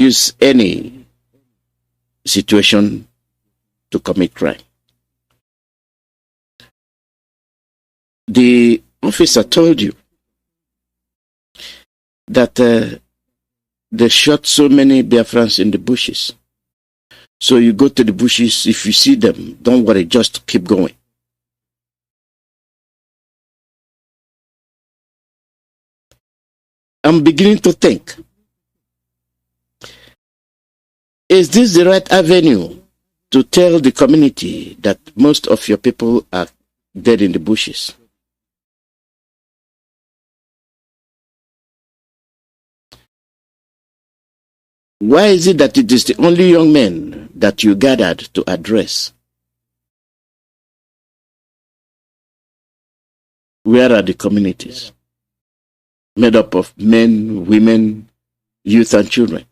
use any situation to commit crime. The officer told you that they shot so many Biafrans in the bushes. So you go to the bushes, if you see them, don't worry, just keep going. I'm beginning to think, is this the right avenue to tell the community that most of your people are dead in the bushes? Why is it that it is the only young men that you gathered to address? Where are the communities? Made up of men, women, youth, and children.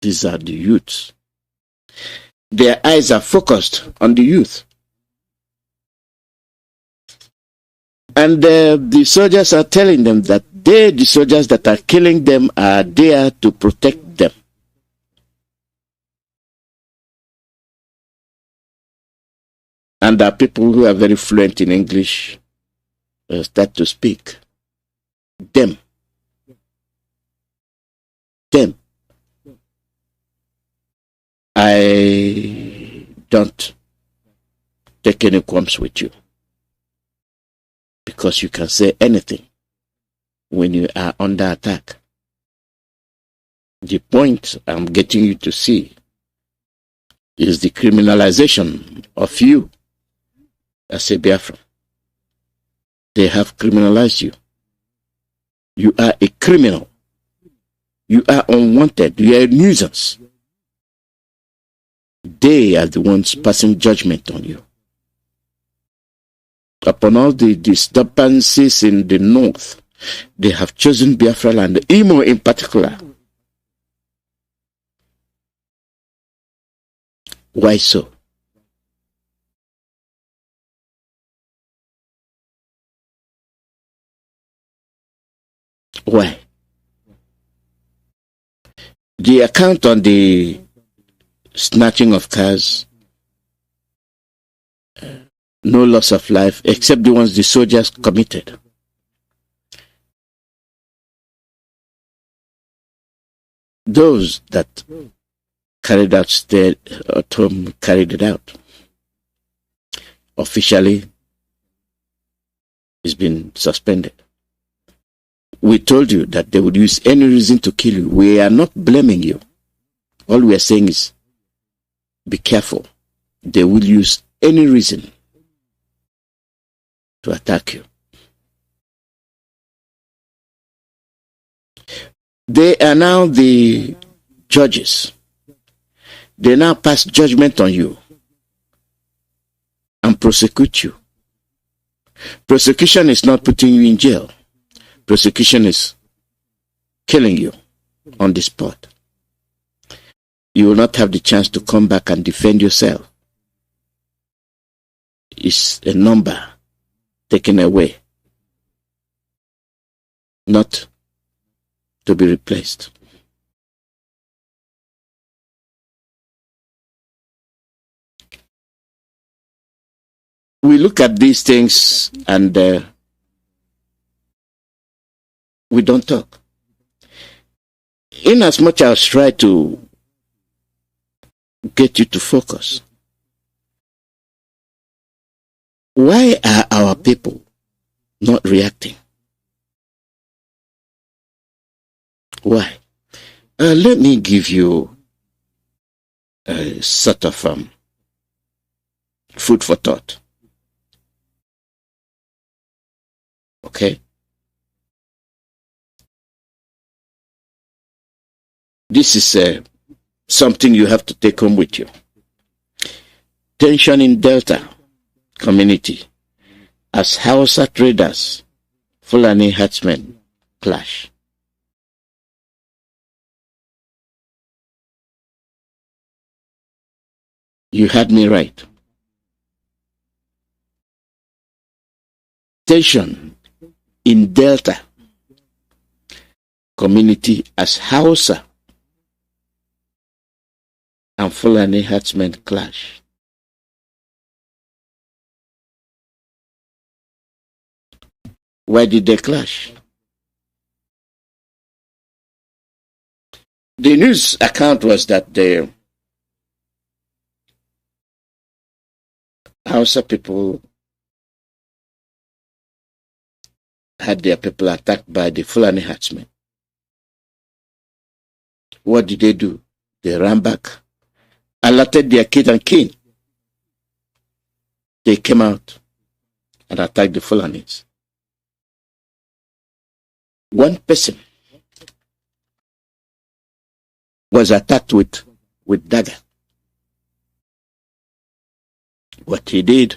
These are the youths. Their eyes are focused on the youth. And the soldiers are telling them that the soldiers that are killing them, are there to protect them. And there are people who are very fluent in English start to speak. Them. I don't take any qualms with you, because you can say anything when you are under attack. The point I'm getting you to see is the criminalization of you as a Biafran. They have criminalized you. You are a criminal. You are unwanted. You are a nuisance. They are the ones passing judgment on you. Upon all the disturbances in the north, they have chosen Biafra land, Imo in particular. Why so? Why? The account on the snatching of cars, no loss of life, except the ones the soldiers committed. Those that carried out stayed at home carried it out. Officially, it's been suspended. We told you that they would use any reason to kill you. We are not blaming you. All we are saying is, be careful. They will use any reason to attack you. They are now the judges. They now pass judgment on you and prosecute you. Prosecution is not putting you in jail. Prosecution is killing you on the spot. You will not have the chance to come back and defend yourself. It's a number taken away, not to be replaced. We look at these things and we don't talk. In as much as I try to get you to focus, why are our people not reacting? Why? Let me give you a sort of food for thought. Okay? This is something you have to take home with you. Tension in Delta community as Hausa traders, Fulani herdsmen clash. You had me right. Tension in Delta community as Hausa and Fulani herdsmen clash. Why did they clash? The news account was that the Hausa people had their people attacked by the Fulani herdsmen. What did they do? They ran back, alerted their kid and kin. They came out and attacked the Fulanis. One person was attacked with dagger. What he did,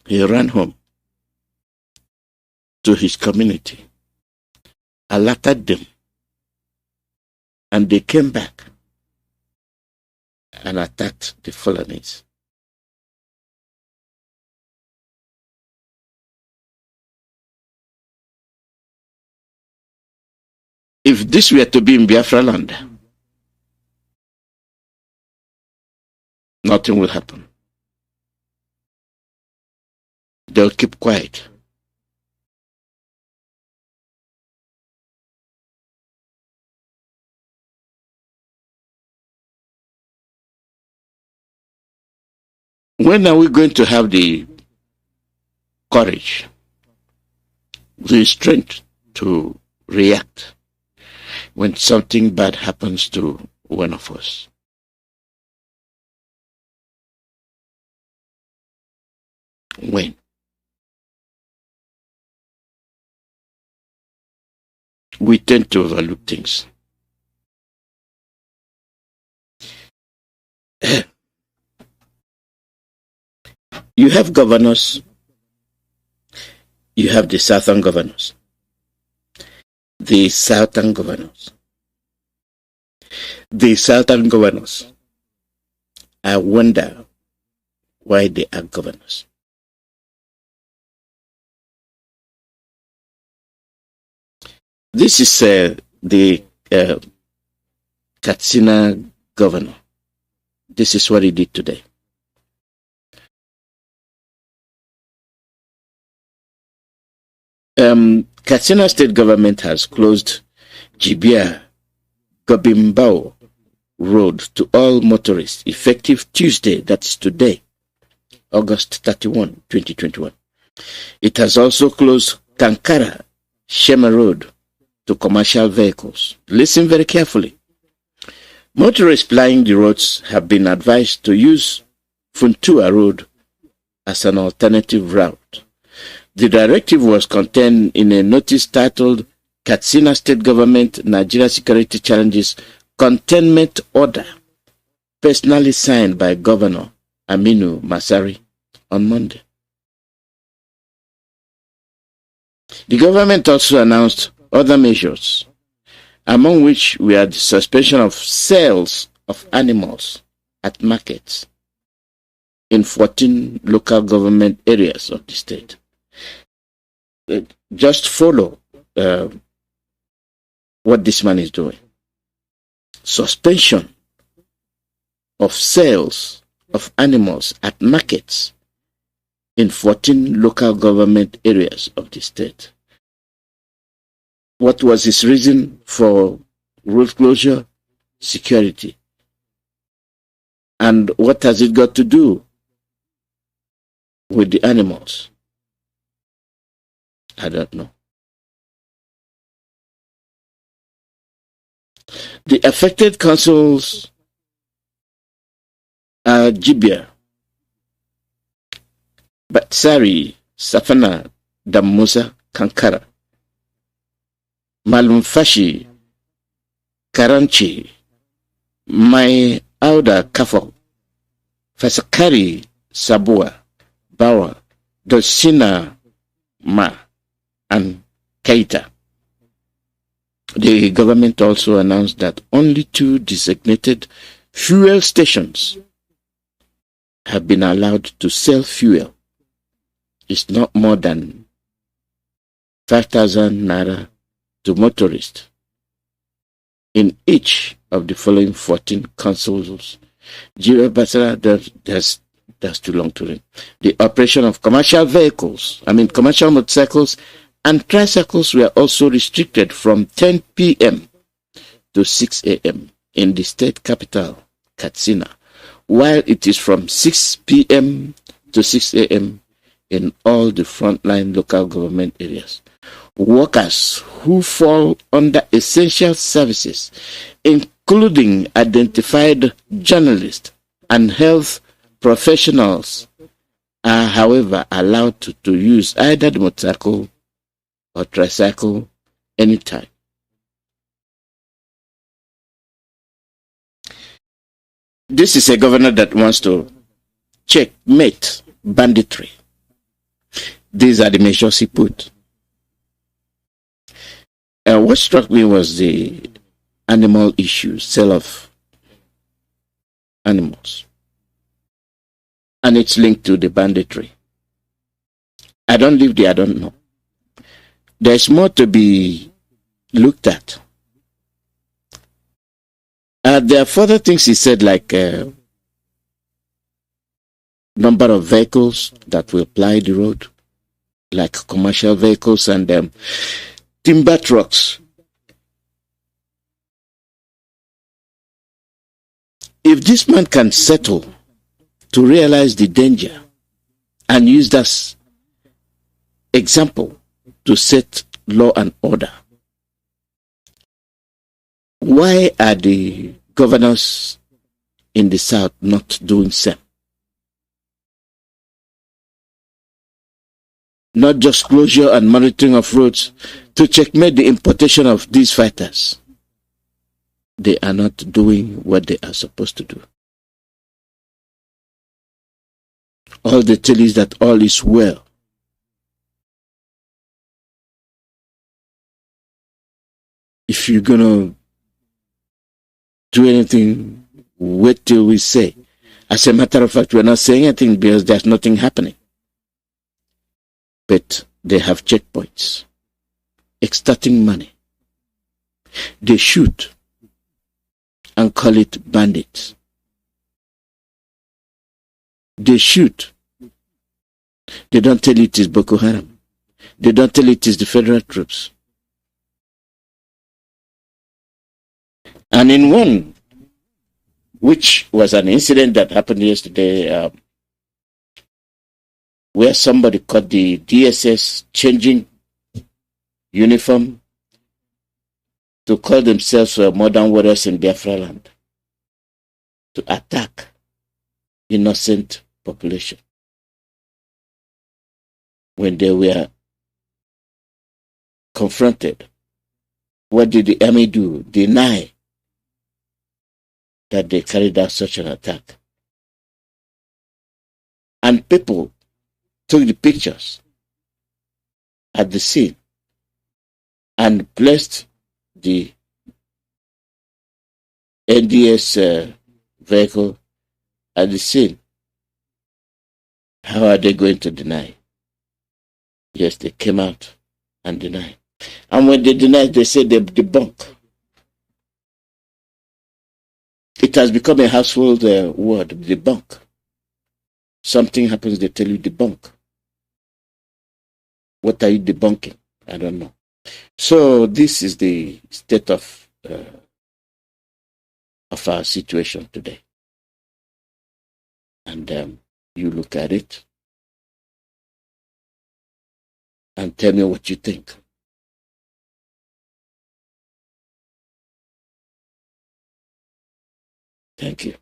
he ran home to his community, alerted them, and they came back and attacked the Fulanis. If this were to be in Biafra land, nothing will happen. They'll keep quiet. When are we going to have the courage, the strength to react when something bad happens to one of us? When? We tend to overlook things. You have governors, you have the southern governors. The southern governors. I wonder why they are governors. This is the Katsina governor. This is what he did today. Katsina state government has closed Jibia Gobimbao Road to all motorists effective Tuesday, that's today, August 31, 2021. It has also closed Kankara Shema Road to commercial vehicles. Listen very carefully. Motorists plying the roads have been advised to use Funtua Road as an alternative route. The directive was contained in a notice titled Katsina State Government Nigeria Security Challenges Containment Order, personally signed by Governor Aminu Masari on Monday. The government also announced other measures, among which were the suspension of sales of animals at markets in 14 local government areas of the state. Just follow what this man is doing. Suspension of sales of animals at markets in 14 local government areas of the state. What was his reason for road closure? Security. And what has it got to do with the animals? I don't know. The affected councils are Jibia, Batsari, Safana, Damusa, Kankara, Malumfashi, Karanchi, Mai Auda Kafo, Fasakari, Sabua, Bawa, Dosina, Ma, and Keita. The government also announced that only 2 designated fuel stations have been allowed to sell fuel. It's not more than 5,000 naira to motorists in each of the following 14 councils. That's too long to read. The operation of commercial vehicles, commercial motorcycles and tricycles were also restricted from 10 p.m. to 6 a.m. in the state capital, Katsina, while it is from 6 p.m. to 6 a.m. in all the frontline local government areas. Workers who fall under essential services, including identified journalists and health professionals, are, however, allowed to use either the motorcycle or tricycle anytime. This is a governor that wants to checkmate banditry. These are the measures he put. What struck me was the animal issue, sale of animals. And it's linked to the banditry. I don't live there, I don't know. There's more to be looked at. There are further things he said, like number of vehicles that will ply the road, like commercial vehicles and timber trucks. If this man can settle to realize the danger and use that example to set law and order, why are the governors in the south not doing same? Not just closure and monitoring of roads to checkmate the importation of these fighters. They are not doing what they are supposed to do. All they tell is that all is well. If you're going to do anything, wait till we say. As a matter of fact, we're not saying anything because there's nothing happening. But they have checkpoints, extorting money. They shoot and call it bandits. They shoot. They don't tell it is Boko Haram. They don't tell it is the federal troops. And in one, which was an incident that happened yesterday, where somebody caught the DSS changing uniform to call themselves modern warriors in Biafra land, to attack innocent population. When they were confronted, what did the army do? Deny that they carried out such an attack. And people took the pictures at the scene and placed the NDS vehicle at the scene. How are they going to deny? Yes, they came out and denied. And when they denied, they said they debunk. It has become a household word, debunk. Something happens, they tell you debunk. What are you debunking? I don't know. So this is the state of our situation today. And you look at it and tell me what you think. Thank you.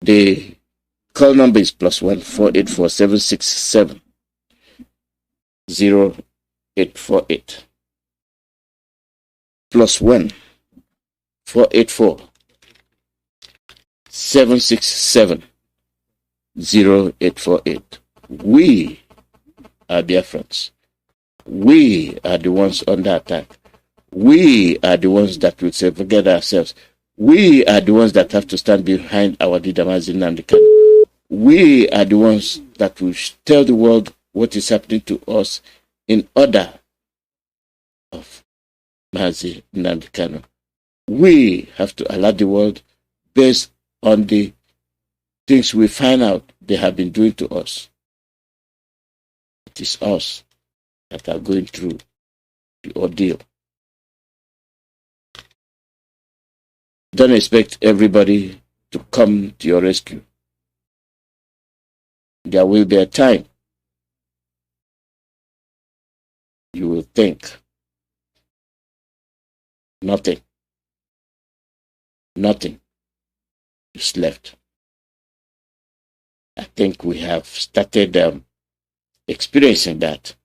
The call number is +1 484 767 0848. +1 484 767 0848. We are Biafrans. We are the ones under attack. We are the ones that will segregate ourselves. We are the ones that have to stand behind our leader, Mazi Nnamdi. We are the ones that will tell the world what is happening to us in order of Mazi Nnamdi. We have to alert the world based on the things we find out they have been doing to us. It is us that are going through the ordeal. Don't expect everybody to come to your rescue. There will be a time you will think nothing is left. I think we have started experiencing that.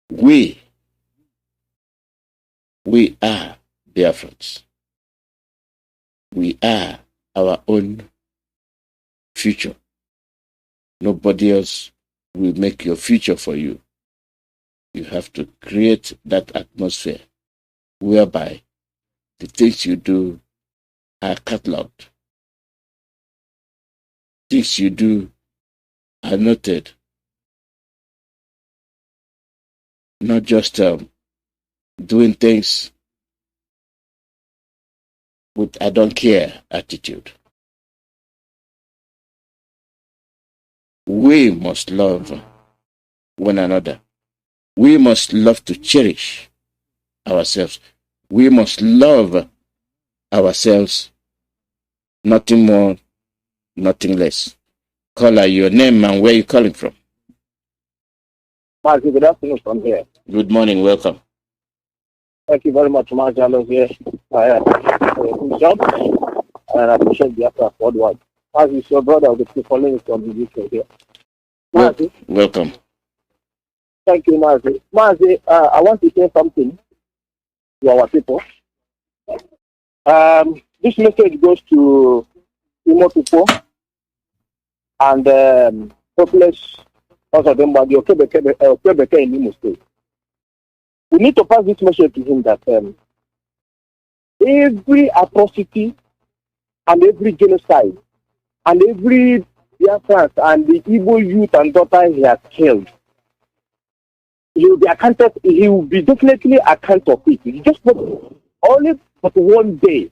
We are Biafrans. We are our own future. Nobody else will make your future for you. You have to create that atmosphere whereby the things you do are catalogued. Things you do are noted. Not just doing things with I don't care attitude. We must love one another. We must love to cherish ourselves. We must love ourselves. Nothing more, nothing less. Caller, your name and where you calling from? Mazi, good afternoon from here. Good morning, welcome. Thank you very much, Mazi Alozie. Good job, and I appreciate Biafra worldwide. Mazi is your brother, the people from the UK here. Mazi. Welcome. Thank you, Mazi. Mazi, I want to say something to our people. This message goes to Imo people and hopeless also them by the Okebeke in Imo State. We need to pass this message to him that every atrocity and every genocide and every Biafrans and the evil youth and daughter he has killed, he will be accounted. He will be definitely account of it. He just only for one day.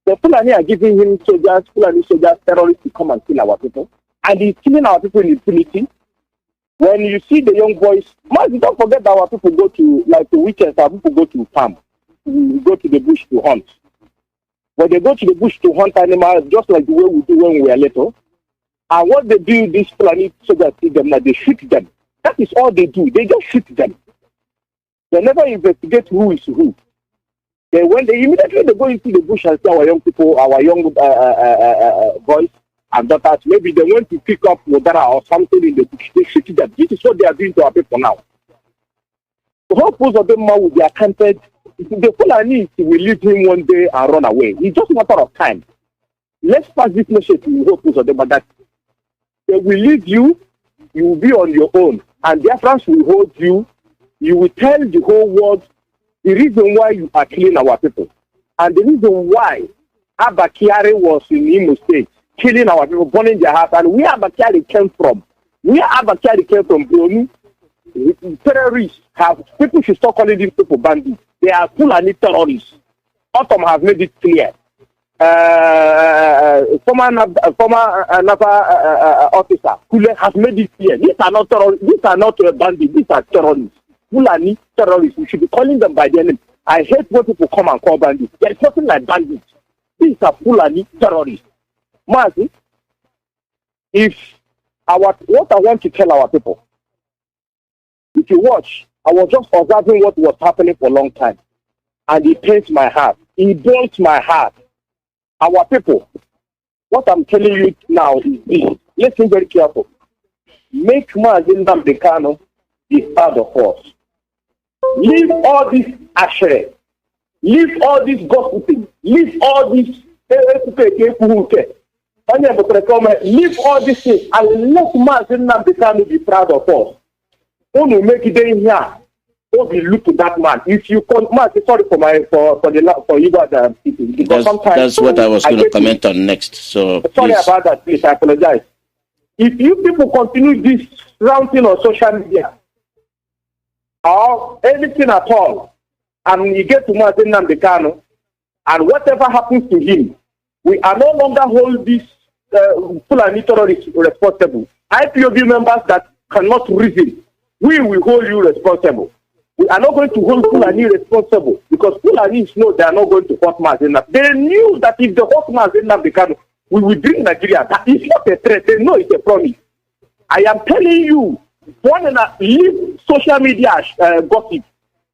The Fulani are giving him Fulani soldiers, terrorists to come and kill our people, and he's killing our people in impunity. When you see the young boys, don't forget that our people go to, like the weekends, our people go to farm, go to the bush to hunt. When they go to the bush to hunt animals, just like the way we do when we are little, and what they do, these Fulani soldiers see them, like they shoot them. That is all they do. They just shoot them. They never investigate who is who. When they immediately go into the bush and see our young people, our young boys and daughters, maybe they want to pick up Modara or something in the bush. They shoot them. This is what they are doing to our people now. The whole post of them now will be accounted. The Fulani will leave him one day and run away. It's just a matter of time. Let's pass this message to the whole post of them, but that they will leave you. You will be on your own, and Biafrans will hold you. You will tell the whole world the reason why you are killing our people, and the reason why Abba Kyari was in Imo State, killing our people, burning their house, and where Abba Kyari came from. Where Abba Kyari came from, Brony, terrorists have, people should stop calling these people bandits. They are Fulani terrorists. Autumn have made it clear. Former officer Kule has made it clear. These are not terrorists. These are not bandits. These are terrorists. Fulani terrorists. We should be calling them by their name. I hate when people come and call bandits. There is nothing like bandits. These are Fulani terrorists. Mazi, what I want to tell our people, if you watch, I was just observing what was happening for a long time, and it pains my heart. It burns my heart. Our people, what I'm telling you now is this. Listen very careful. Make Mazi Nnamdi Kanu be part of us. Leave all this ashray. Leave all this gossiping. Leave all this. Leave all this things and let Mazi Nnamdi Kanu be proud of us. When you make it in here, don't be look to that man. If you sorry for you guys speaking, because that's what I was going to comment on next. So sorry about that, please. I apologize. If you people continue this ranting on social media, or anything at all, and you get to Mazi Nnamdi Kanu, and whatever happens to him, we are no longer hold these Fulani terrorists responsible. IPOB members that cannot reason, we will hold you responsible. We are not going to hold Fulani responsible because Fulanis know they are not going to hurt Mazi Nnamdi. They knew that if they hurt Mazi Nnamdi Kanu, we will bring Nigeria. That is not a threat. They know it's a promise. I am telling you, leave social media gossip.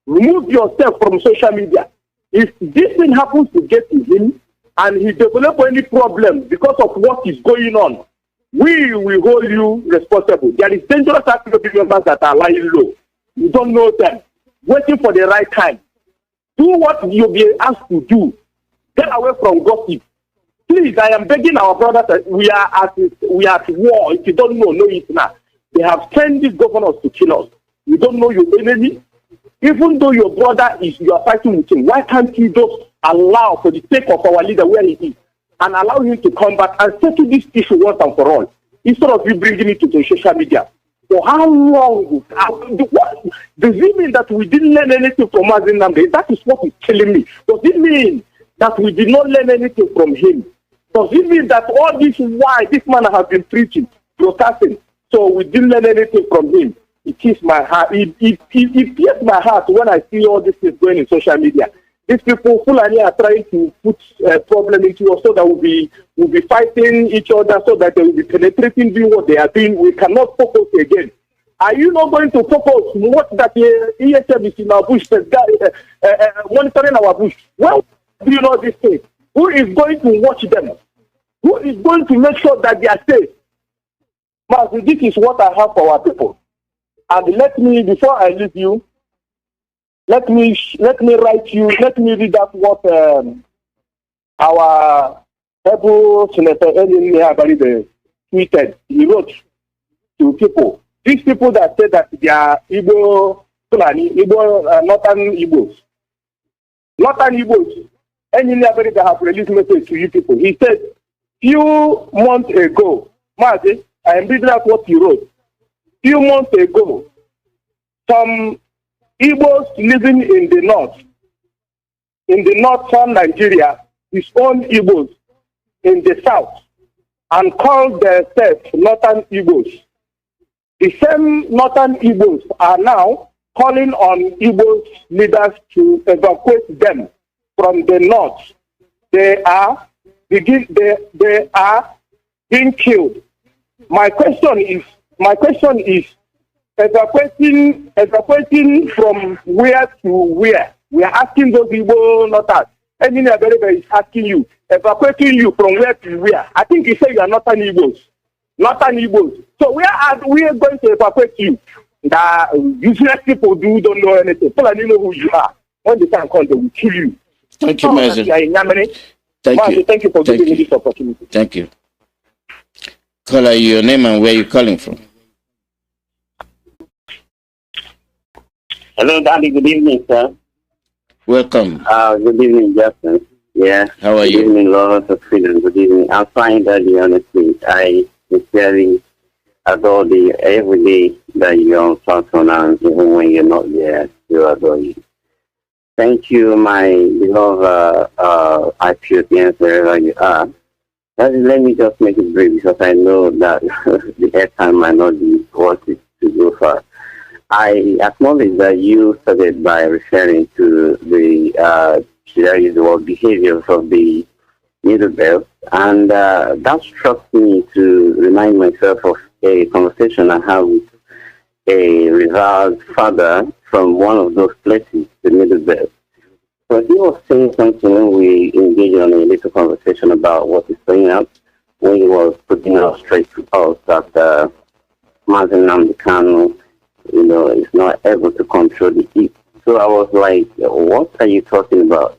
Remove yourself from social media. If this thing happens to get to him and he develops any problem because of what is going on, we will hold you responsible. There is dangerous IPOB members that are lying low. You don't know them. Waiting for the right time. Do what you'll be asked to do. Get away from gossip. Please, I am begging our brothers. We are at war. If you don't know it now. They have sent these governors to kill us. You don't know your enemy. Even though your brother you are fighting with him, why can't you just allow, for the sake of our leader where he is, and allow him to come back and settle this issue once and for all, instead of you bringing it to the social media? For how long? Does it mean that we didn't learn anything from Mazi Nnamdi? That is what is killing me. Does it mean that we did not learn anything from him? Does it mean that all this why this man has been preaching, broadcasting, so we didn't learn anything from him? It is my heart. It pierces my heart when I see all this is going in social media. These people, Fulani, are trying to put a problem into us so that we'll be fighting each other, so that they will be penetrating, doing what they are doing. We cannot focus again. Are you not going to focus what that ESM is in our bush, monitoring our bush? Well, do you know this thing? Who is going to watch them? Who is going to make sure that they are safe? Mazi, this is what I have for our people. And let me, before I leave you, let me write you, let me read out what our able Senator Nnamdi tweeted. He wrote to people. These people that said that they are Igbo, Fulani, Northern Igbos. Northern Igbos. Nnamdi have released message to you people. He said, few months ago, Mazi, I am reading out what he wrote. Few months ago, some Igbos living in the northern Nigeria, his own Igbos in the south, and called themselves Northern Igbos. The same Northern Igbos are now calling on Igbos leaders to evacuate them from the north. They are being killed. My question is evacuating from where to where? We are asking those Igbo Northern. Anybody is asking you, evacuating you from where to where? I think you say you are Northern Igbos. Northern Igbos. So where are we going to evacuate you? The useless people don't know anything. People don't know who you are. When the time comes, they will kill you. Thank you, Mazi. Thank you for giving me this opportunity. Thank you. Caller, your name and where you calling from? Hello, Daddy. Good evening, sir. Welcome. Good evening, Justin. Yeah. How are you? Good evening, Lawrence of Freedom. Good evening. I'm fine, Daddy, honestly. I sincerely adore every day that you're on platform, and even when you're not there, I still adore you. Thank you, my beloved IPOBians, wherever you are. Let me just make it brief because I know that the airtime might not be worth it to go far. I acknowledge that you started by referring to the behaviors of the Middle Belt, and that struck me to remind myself of a conversation I had with a revered father from one of those places, the Middle Belt. So he was saying something when we engaged on a little conversation about what is going on, when he was putting out straight to us that Mazi Nnamdi Kanu, is not able to control the heat. So I was like, what are you talking about?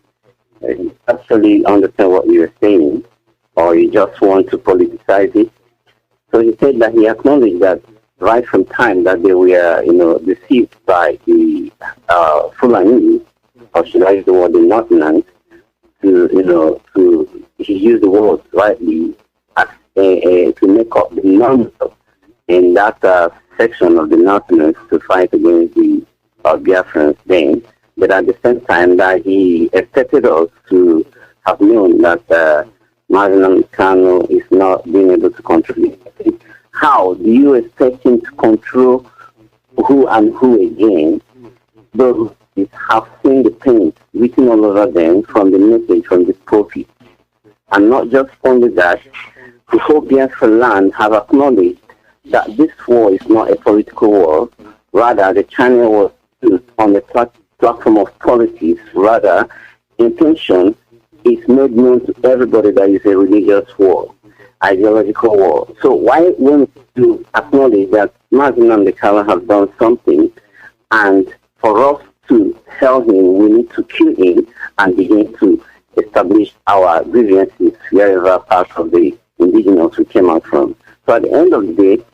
You actually understand what you're saying, or you just want to politicize it? So he said that he acknowledged that right from time that they were, deceived by the Fulani, or should I use the word the Northerners, he used the word rightly to make up the number in that section of the Northerners to fight against the Biafrans then, but at the same time that he expected us to have known that Mazi Kanu is not being able to control it. How do you expect him to control who and who again? Those who have seen the paint written all over them from the message from the prophet. And not just only that, the whole Biafra land have acknowledged that this war is not a political war. Rather, the channel was used on the platform of politics. Rather, intention is made known to everybody that is a religious war, ideological war. So why won't you acknowledge that Mazi Chukwuemeka has done something, and for us to tell him we need to kill him and begin to establish our grievances wherever part of the indigenous we came out from. So at the end of the day,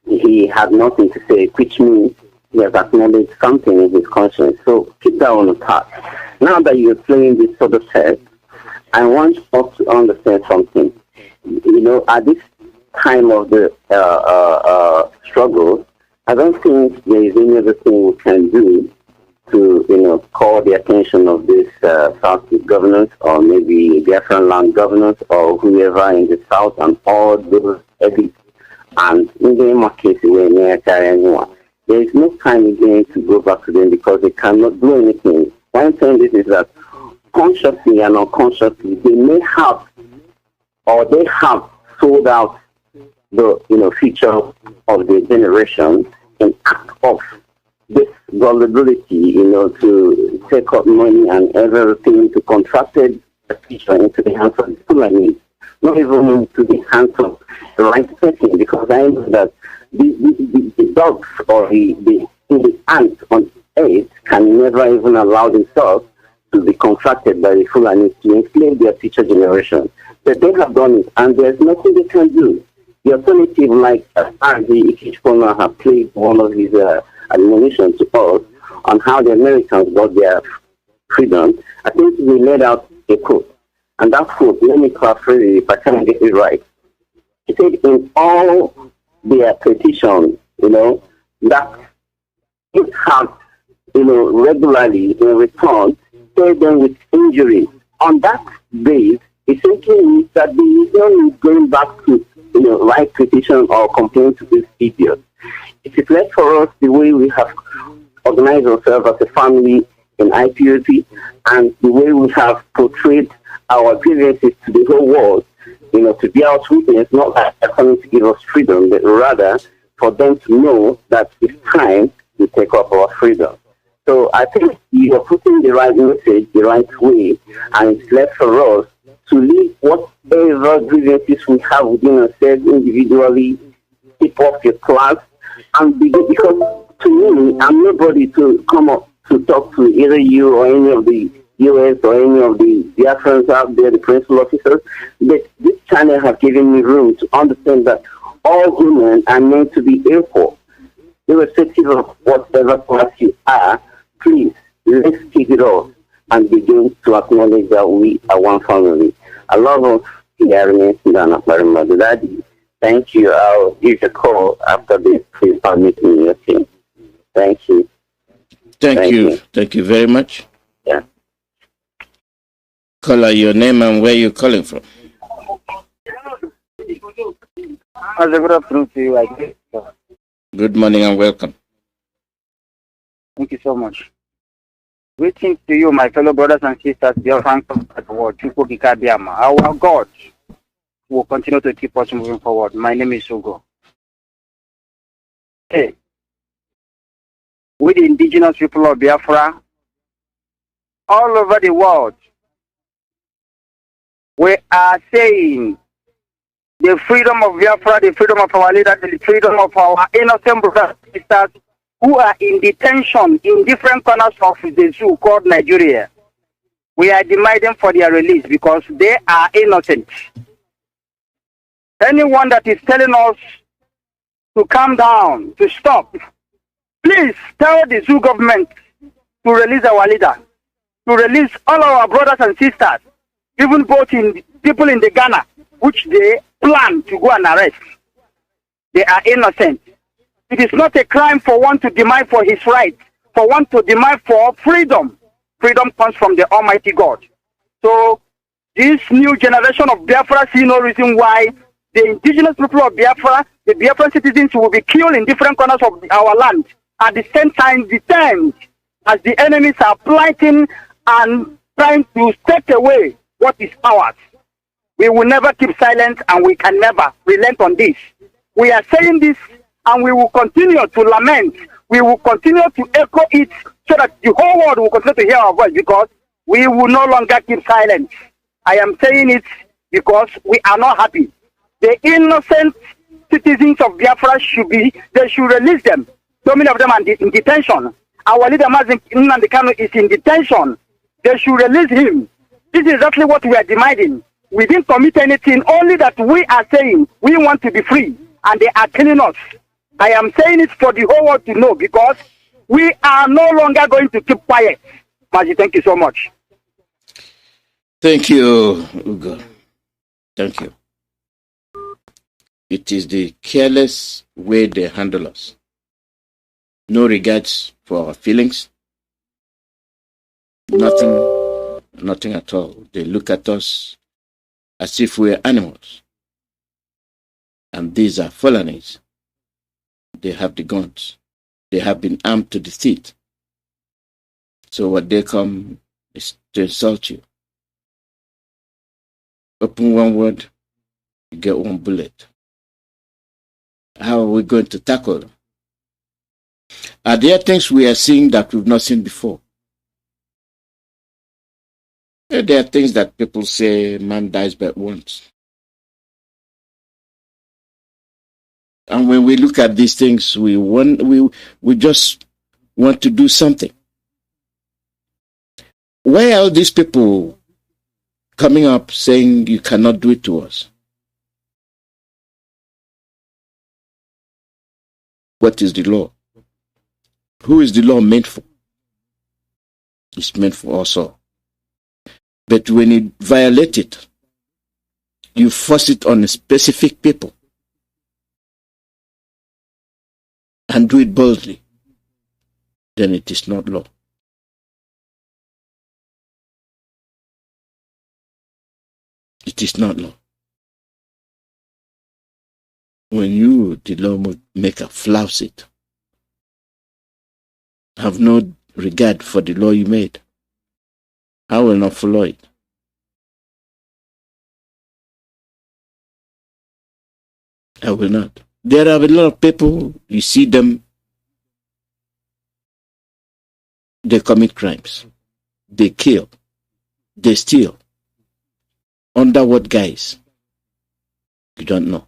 he had nothing to say, which means he has acknowledged something in his conscience. So keep that on the path. Now that you're playing this sort of test, I want us to understand something. You know, at this time of the struggle, I don't think there is any other thing we can do to, you know, call the attention of this Southeast governors, or maybe Biafran land governors, or whoever in the South, and all those elites. And in the market, we're near anyone. There is no time again to go back to them because they cannot do anything. One thing is that consciously and unconsciously, they may have, or they have sold out the, you know, future of the generation in act of this vulnerability, you know, to take up money and everything to contracted the future into the hands of the Fulani, not even into the hands of the right person, because I know that the dogs or the ants on earth can never even allow themselves to be contracted by the Fulani to enslave their future generation. But they have done it, and there's nothing they can do. The alternative, like Mazi Chukwuemeka have played one of his admonition to us on how the Americans got their freedom, I think we laid out a quote. And that quote, let me paraphrase it if I can get it right. He said, in all their petitions, you know, that it have, you know, regularly in return, pay them with injuries. On that base, it simply means that the union is going back to, you know, write petition or complain to this idiot. It is left for us the way we have organized ourselves as a family in IPOP, and the way we have portrayed our grievances to the whole world, you know, to be our witness, not like they're coming to give us freedom, but rather for them to know that it's time to take up our freedom. So I think you are putting the right message the right way, and it's left for us to leave whatever grievances we have within ourselves individually, keep off your class, and begin, because to me, I'm nobody to come up to talk to either you or any of the US or any of the Biafrans out there, the principal officers, but this channel has given me room to understand that all women are meant to be equal. Irrespective of whatever class you are, please, let's keep it off and begin to acknowledge that we are one family. I love us here in Sudan, Daddy. Thank you. I'll give a call after this. Please permit me, okay? Thank you. Thank you. Thank you very much. Yeah. Caller, your name and where you're calling from. Good afternoon to you. Good morning and welcome. Thank you so much. Greetings to you, my fellow brothers and sisters, Biafrans of the world. Our God will continue to keep us moving forward. My name is Ugo. Hey, with the indigenous people of Biafra all over the world, we are saying the freedom of Biafra, the freedom of our leaders, the freedom of our innocent brothers and sisters who are in detention in different corners of the zoo called Nigeria. We are demanding for their release because they are innocent. Anyone that is telling us to calm down, to stop, please tell the zoo government to release our leader, to release all our brothers and sisters, even both in people in the Ghana, which they plan to go and arrest. They are innocent. It is not a crime for one to demand for his right, for one to demand for freedom. Freedom comes from the Almighty God. So this new generation of Biafra see no reason why the indigenous people of Biafra, the Biafran citizens, will be killed in different corners of our land. At the same time, detained as the enemies are planting and trying to take away what is ours. We will never keep silent, and we can never relent on this. We are saying this, and we will continue to lament. We will continue to echo it so that the whole world will continue to hear our voice, because we will no longer keep silent. I am saying it because we are not happy. The innocent citizens of Biafra they should release them. So many of them are in detention. Our leader, Mazi Chukwuemeka, is in detention. They should release him. This is exactly what we are demanding. We didn't commit anything, only that we are saying we want to be free, and they are killing us. I am saying it for the whole world to know, because we are no longer going to keep quiet. Mazi, thank you so much. Thank you, Ugo. Thank you. It is the careless way they handle us. No regards for our feelings. Nothing at all. They look at us as if we are animals. And these are felonies. They have the guns. They have been armed to the teeth. So what they come is to insult you. Open one word, you get one bullet. How are we going to tackle them? Are there things we are seeing that we've not seen before? There are things that people say man dies but once. And when we look at these things, we just want to do something. Why are these people coming up saying you cannot do it to us? What is the law? Who is the law meant for? It's meant for us all. But when you violate it, you force it on specific people and do it boldly, then it is not law. It is not law. When you, the lawmaker, flouse it, have no regard for the law you made, I will not follow it. I will not. There are a lot of people, you see them, they commit crimes. They kill. They steal. Under what guise? You don't know.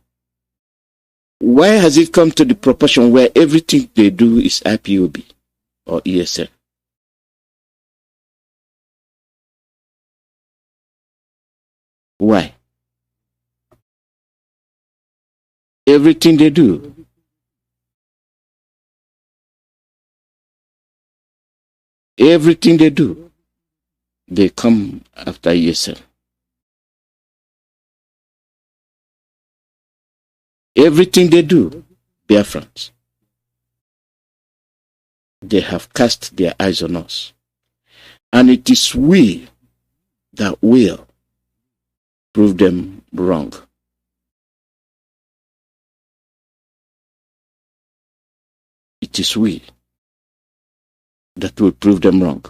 Why has it come to the proportion where everything they do is IPOB or ESN? Why? Everything they do. Everything they do, they come after ESN. Everything they do, Biafrans. They have cast their eyes on us. And it is we that will prove them wrong. It is we that will prove them wrong.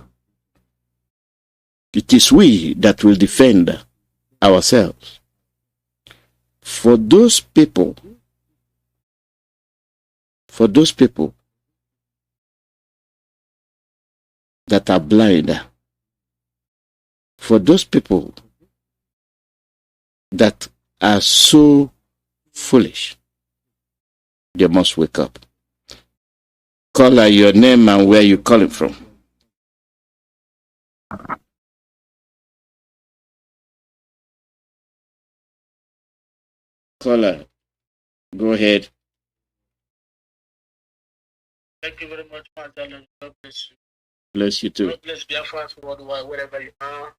It is we that will defend ourselves. For those people that are blind, for those people that are so foolish, they must wake up. Call your name and where you're calling from. Caller, go ahead. Thank you very much, Madam. God bless you. Bless you too. God bless Biafrans worldwide, wherever you are.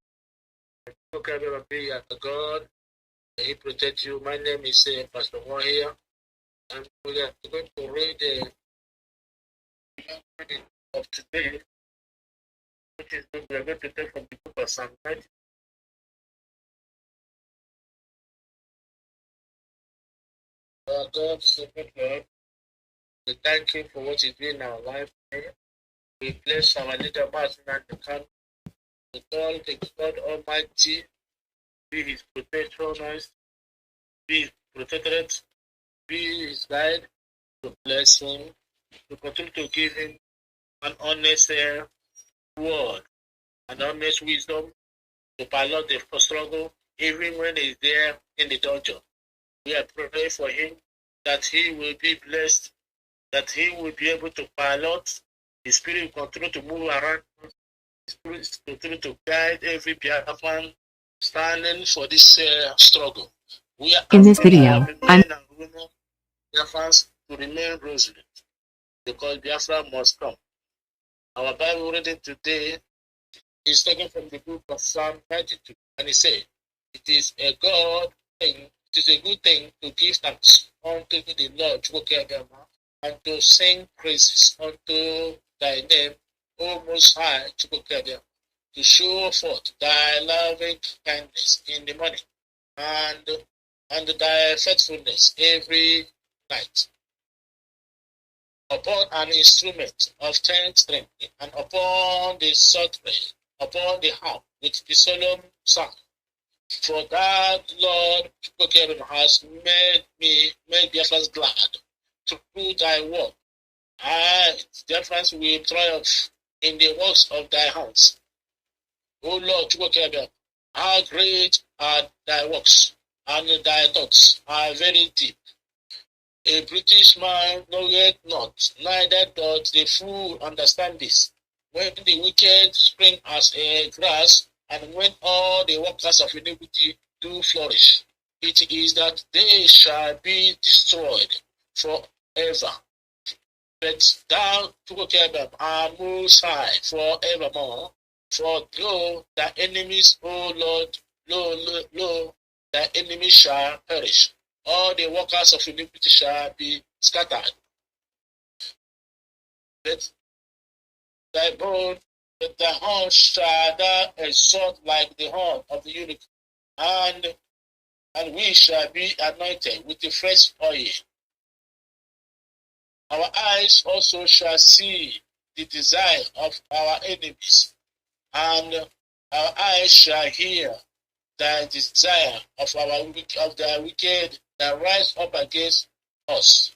Look at ever be at God. May He protect you. My name is Pastor Moore here. And we are going to read of today, which is we are going to take from the book of Psalm 90. Our God, so good Lord, we thank you for what you do in our life. We bless our leader, Mazi Chukwuemeka. We call the God Almighty, be his protection, be his protectorate, be his guide, to bless him, to continue to give him an honest word, an honest wisdom to pilot the struggle, even when he's there in the dungeon. We are praying for him that he will be blessed, that he will be able to pilot. His spirit will continue to move around. His spirit will continue to guide every Biafran standing for this struggle. We are in this video, men and women, Biafrans, to remain resilient because Biafra must come. Our Bible reading today is taken from the book of Psalm 92, and it says, "It is a good thing to give thanks unto the Lord Chukwuemeka, and to sing praises unto thy name, O Most High Chukwuemeka, to show forth thy loving kindness in the morning, and thy faithfulness every night. Upon an instrument of 10 string, and upon the psaltery, upon the harp with the solemn sound. For that Lord has made Biafrans glad through thy work. Biafrans will triumph in the works of thy hands. O Lord, how great are thy works, and thy thoughts are very deep. A British man knoweth not, neither doth the fool understand this. When the wicked spring as a grass, and when all the workers of iniquity do flourish, it is that they shall be destroyed forever. But thou, Chukwuemeka, art most high forevermore. For lo, thy enemies, O Lord, lo, thy enemies shall perish. All the workers of iniquity shall be scattered. But thy bone, but thy horn shall thou exalt like the horn of the eunuch, and we shall be anointed with the fresh oil. Our eyes also shall see the desire of our enemies, and our eyes shall hear the desire of the wicked that rise up against us.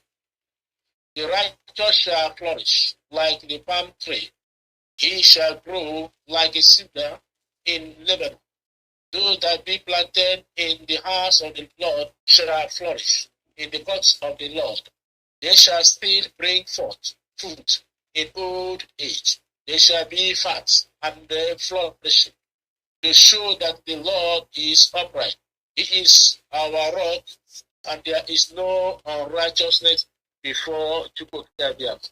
The righteous shall flourish like the palm tree. He shall grow like a cedar in Lebanon. Those that be planted in the house of the Lord shall flourish in the courts of the Lord. They shall still bring forth fruit in old age. They shall be fat and flourishing, to show that the Lord is upright. He is our rock, and there is no unrighteousness before Chukwuemeka.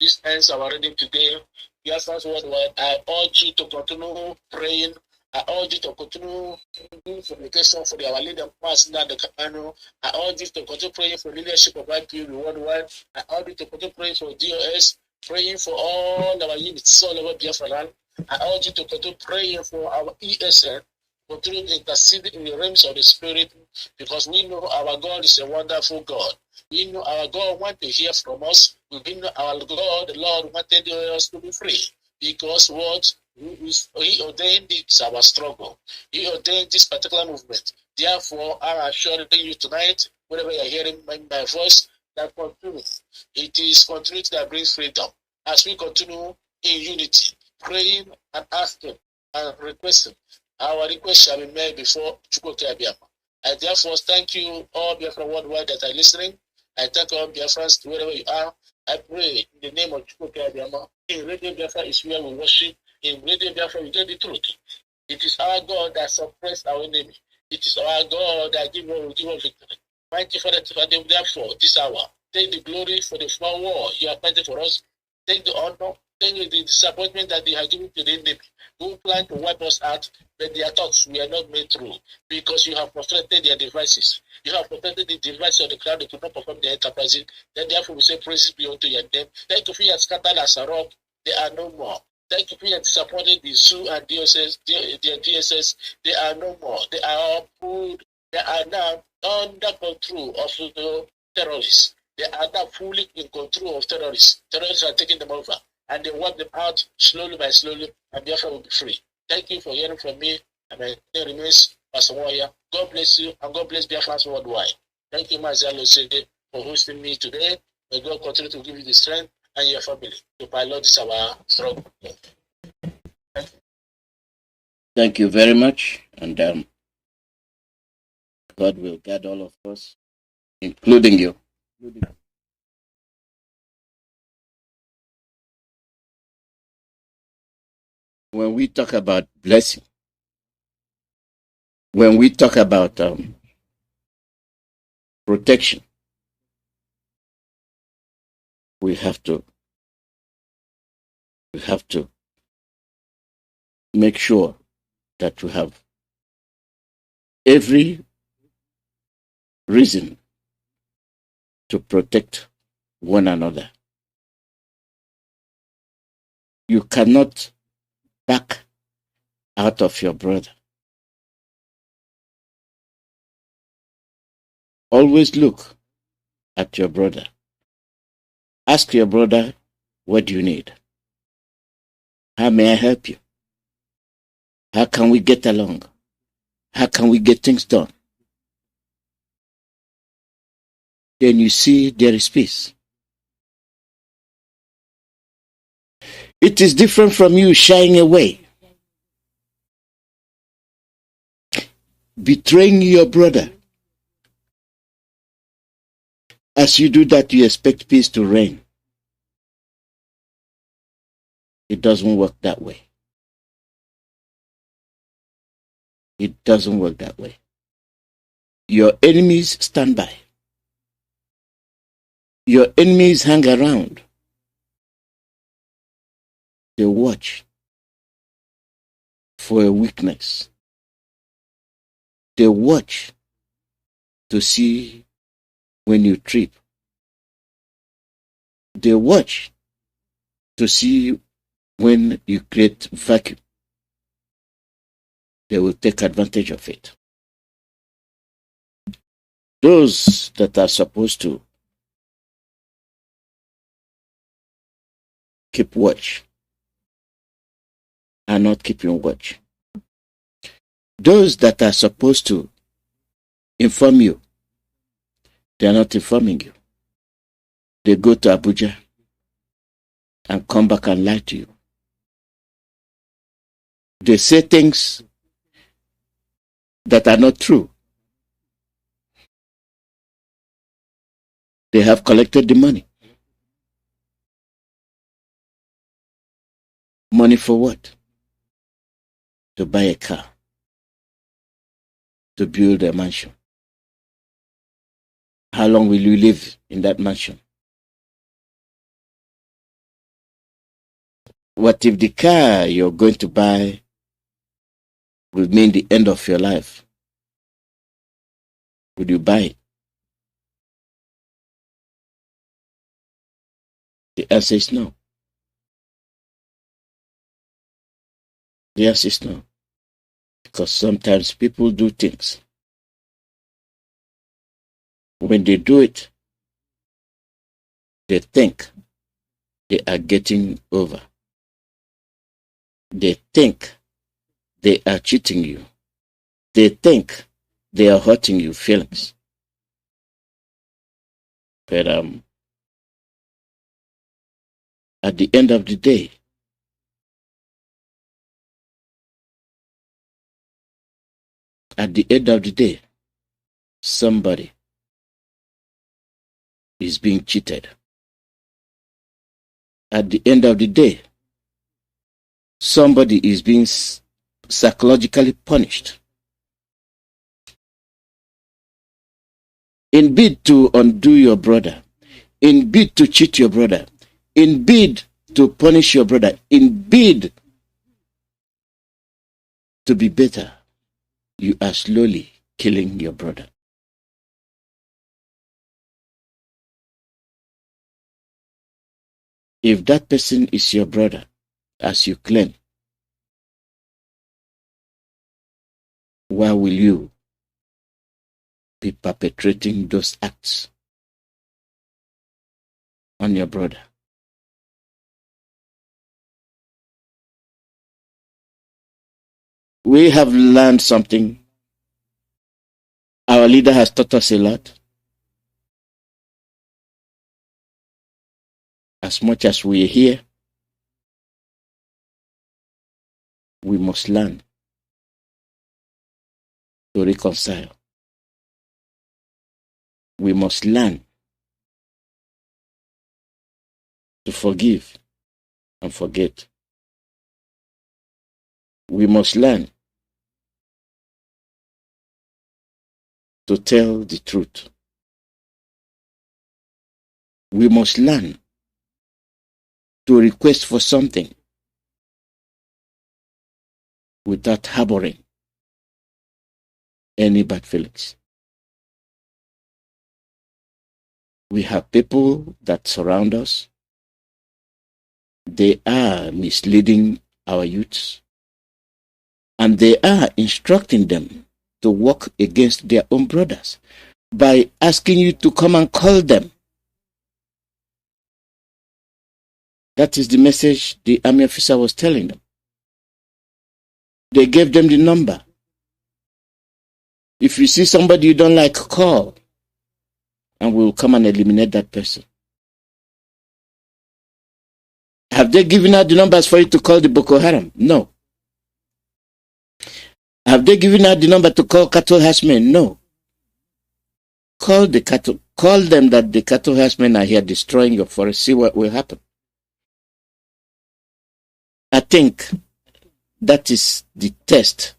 This ends our reading today. Biafrans worldwide, I urge you to continue praying. I urge you to continue doing supplication for our leader, Mazi Kanu. I urge you to continue praying for leadership of IPOB worldwide. I urge you to continue praying for DOS, praying for all our units all over Biafra land. I urge you to continue praying for our ESN, continue interceding in the realms of the Spirit, because we know our God is a wonderful God. We know our God wants to hear from us. We know our God, the Lord, wanted us to be free, because what He ordained is our struggle. He ordained this particular movement. Therefore, I assure you tonight, whenever you're hearing my voice, that continues. It is continuity that brings freedom. As we continue in unity, praying and asking and requesting, our request shall be made before Chukwuemeka. I therefore thank you all Biafra worldwide that are listening. I thank all Biafrans wherever you are. I pray in the name of Chukwuemeka. In Radio Biafra is where we worship. In Radio Biafra we get the truth. It is our God that suppressed our enemy. It is our God that give us victory. Mighty Father, therefore, this hour, take the glory for the small war you have fighting for us. Take the honor, take the disappointment that they have given to the enemy, who plan to wipe us out. but their thoughts were not made true because you have frustrated their devices. You have frustrated the devices of the crowd. They could not perform their enterprises. Then therefore we say, praises be unto your name. Thank you for your scattered as a rock. They are no more. Thank you for your disappointed the zoo and DSS. Their DSS. They are no more. They are all pulled. They are now under control of the terrorists. They are now fully in control of terrorists. Terrorists are taking them over. And they wipe them out slowly by slowly, and Biafra will be free. Thank you for hearing from me, and my name remains Pastor Warrior. God bless you, and God bless Biafrans worldwide. Thank you, Mazi Alozie, for hosting me today. May God continue to give you the strength and your family to pilot this our struggle. Thank you very much, and God will guide all of us, including you. When we talk about blessing, when we talk about protection, we have to make sure that we have every reason to protect one another. You cannot back out of your brother. Always look at your brother. Ask your brother, what do you need? How may I help you? How can we get along? How can we get things done? Then you see there is peace. It is different from you shying away, betraying your brother. As you do that, you expect peace to reign. It doesn't work that way. It doesn't work that way. Your enemies stand by. Your enemies hang around. They watch for a weakness. They watch to see when you trip. They watch to see when you create vacuum. They will take advantage of it. Those that are supposed to keep watch are not keeping watch. Those that are supposed to inform you, they are not informing you. They go to Abuja and come back and lie to you. They say things that are not true. They have collected the money. Money for what? To buy a car. To build a mansion. How long will you live in that mansion? What if the car you're going to buy will mean the end of your life? Would you buy it? The answer is no. The answer is no. Because sometimes people do things. When they do it, they think they are getting over. They think they are cheating you. They think they are hurting your feelings. But at the end of the day, somebody is being cheated. At the end of the day, somebody is being psychologically punished. In bid to undo your brother, in bid to cheat your brother, in bid to punish your brother, in bid to be better, you are slowly killing your brother. If that person is your brother, as you claim, why will you be perpetrating those acts on your brother? We have learned something. Our leader has taught us a lot. As much as we are here, we must learn to reconcile. We must learn to forgive and forget. We must learn to tell the truth. We must learn to request for something without harboring any bad feelings. We have people that surround us. They are misleading our youths, and they are instructing them to work against their own brothers by asking you to come and call them. That is the message the army officer was telling them. They gave them the number. If you see somebody you don't like, call, and we'll come and eliminate that person. Have they given out the numbers for you to call the Boko Haram? No. Have they given out the number to call cattle herdsmen? No. Call the cattle. Call them that the cattle herdsmen are here destroying your forest. See what will happen. I think that is the test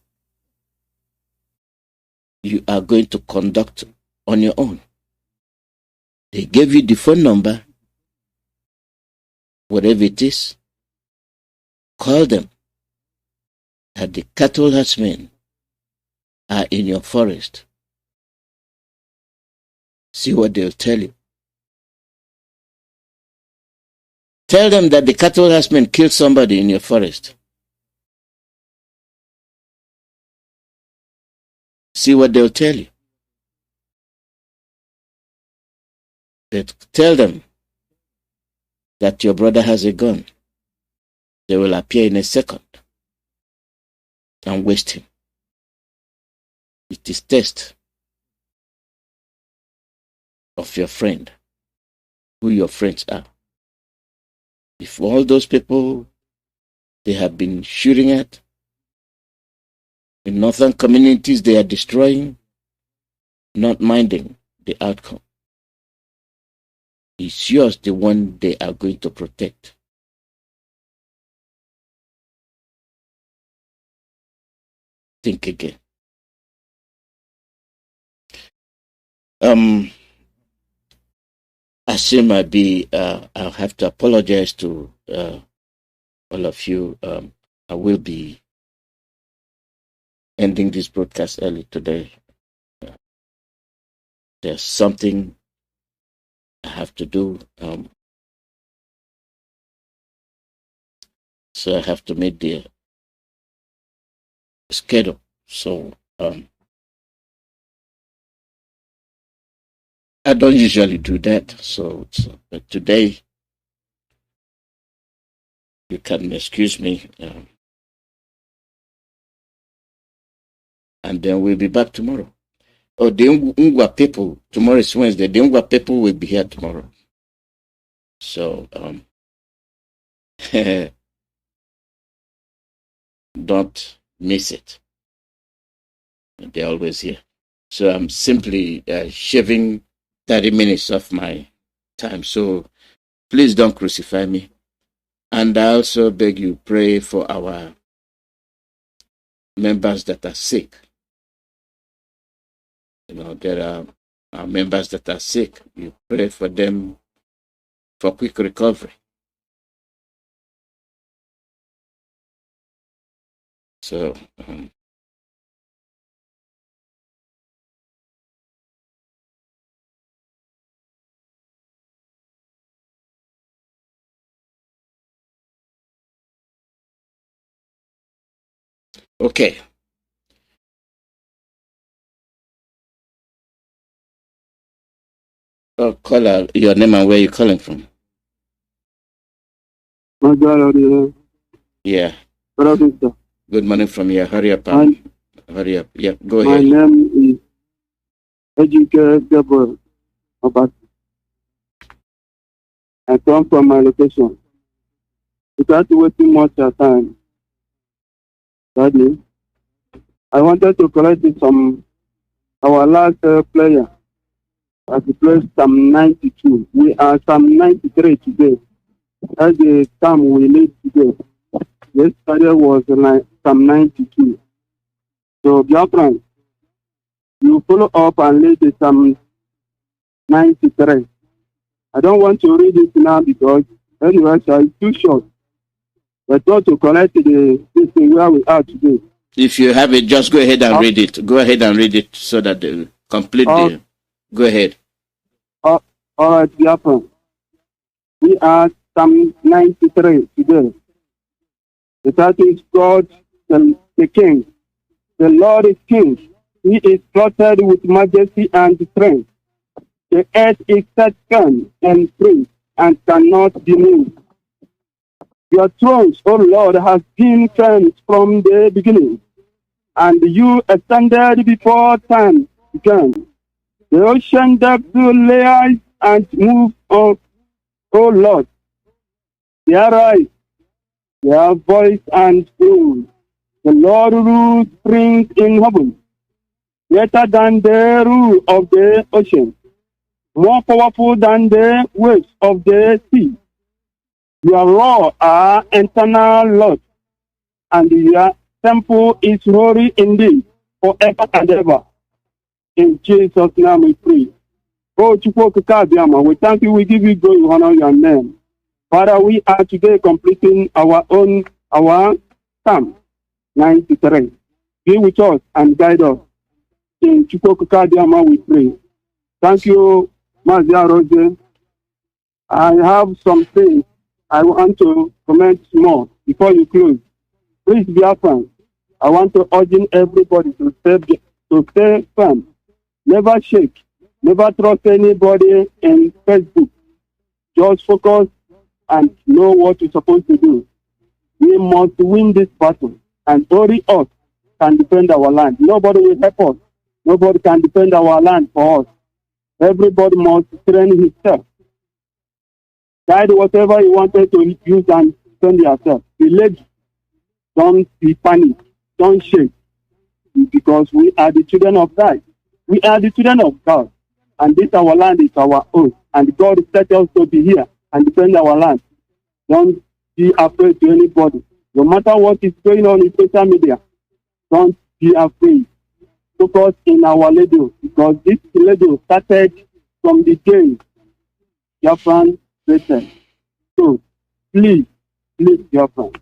you are going to conduct on your own. They gave you the phone number, whatever it is, call them that the cattle herdsmen are in your forest. See what they'll tell you. Tell them that the cattle herdsmen killed somebody in your forest. See what they'll tell you. Tell them that your brother has a gun. They will appear in a second and waste him. It is test of your friend, who your friends are. If all those people they have been shooting at, in northern communities they are destroying, not minding the outcome, it's yours the one they are going to protect. Think again. I say might be, I'll have to apologize to all of you. I will be ending this broadcast early today. There's something I have to do. So I have to meet the schedule. So I don't usually do that. So but today you can excuse me. And then we'll be back tomorrow. Oh, the Ngwa people, tomorrow is Wednesday. The Ngwa people will be here tomorrow. So don't miss it. They're always here. So I'm simply shaving 30 minutes of my time. So please don't crucify me. And I also beg you, pray for our members that are sick. You know, there are our members that are sick. You pray for them for quick recovery. So Okay. Oh, caller, your name and where you calling from? Yeah. Good morning from here. Hurry up. Hurry up. Yeah, go ahead. My name is Ejike Deborah. I come from my location. Without wasting much time, Daddy, I wanted to collect some our last player as he played Psalm 92. We are Psalm 93 today. That's the Psalm we need today. Yesterday was Psalm 92. So, Biafrans, you follow up and read the Psalm 93. I don't want to read it now because anyway, so it's too short. But not to collect this thing where we are today. If you have it, just go ahead and read it. Go ahead and read it so that they complete the... Go ahead. All right, Biafra. We are Psalm 93 today. The title is God, the King. The Lord is King. He is clothed with majesty and strength. The earth is set firm and free and cannot be moved. Your thrones, O Lord, has been firm from the beginning, and you extended before time began. The ocean depths layers and move on, O Lord. Their rise, their voice and rule. The Lord rules springs in heaven, greater than the rule of the ocean, more powerful than the waves of the sea. Your law are eternal laws, and your temple is holy indeed, forever and ever. In Jesus' name we pray. Oh, Chukwuemeka, we thank you, we give you glory, we honor your name. Father, we are today completing our Psalm 93. Be with us and guide us. In Chukwuemeka, we pray. Thank you, Mazi Alozie. I have some things I want to comment more before you close. Please, Biafrans, I want to urge everybody to stay firm. Never shake. Never trust anybody in Facebook. Just focus and know what you're supposed to do. We must win this battle, and only us can defend our land. Nobody will help us. Nobody can defend our land for us. Everybody must train himself. Guide whatever you wanted to use and defend yourself. Be ready. Don't be panicked. Don't shake. Because we are the children of God. We are the children of God. And this our land is our own. And God set us to be here and defend our land. Don't be afraid to anybody. No matter what is going on in social media, don't be afraid. Focus in our radio. Because this radio started from the day Biafran written. So please, your friend,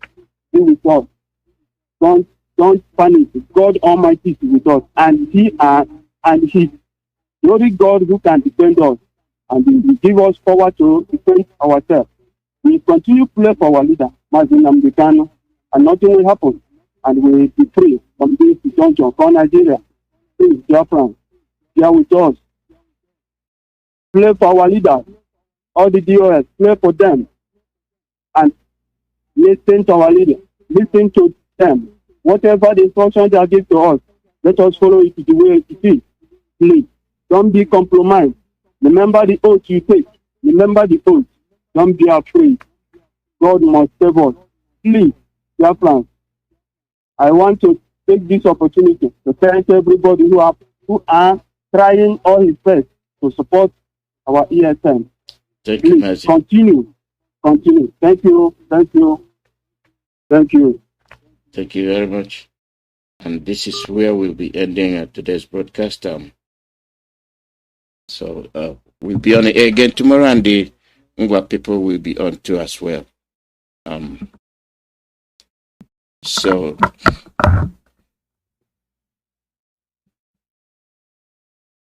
be with us. Don't panic. God Almighty is with us, and He's the only God who can defend us, and He will give us power to defend ourselves. We continue to pray for our leader, Mazi Nnamdi, and nothing will happen, and we will be free from this junction for Nigeria. Please, dear friends, here with us. Pray for our leaders, all the DOS, pray for them, and listen to our leaders, listen to them. Whatever the instructions they give to us, let us follow it the way it is. Please, don't be compromised. Remember the oath you take. Remember the oath. Don't be afraid. God must save us. Please, dear friends, I want to take this opportunity to thank everybody who are trying all his best to support our ESM. Thank you, Mazi. Continue. Thank you. Thank you very much. And this is where we'll be ending today's broadcast. So we'll be on the air again tomorrow, and the Ngwa people will be on too as well. So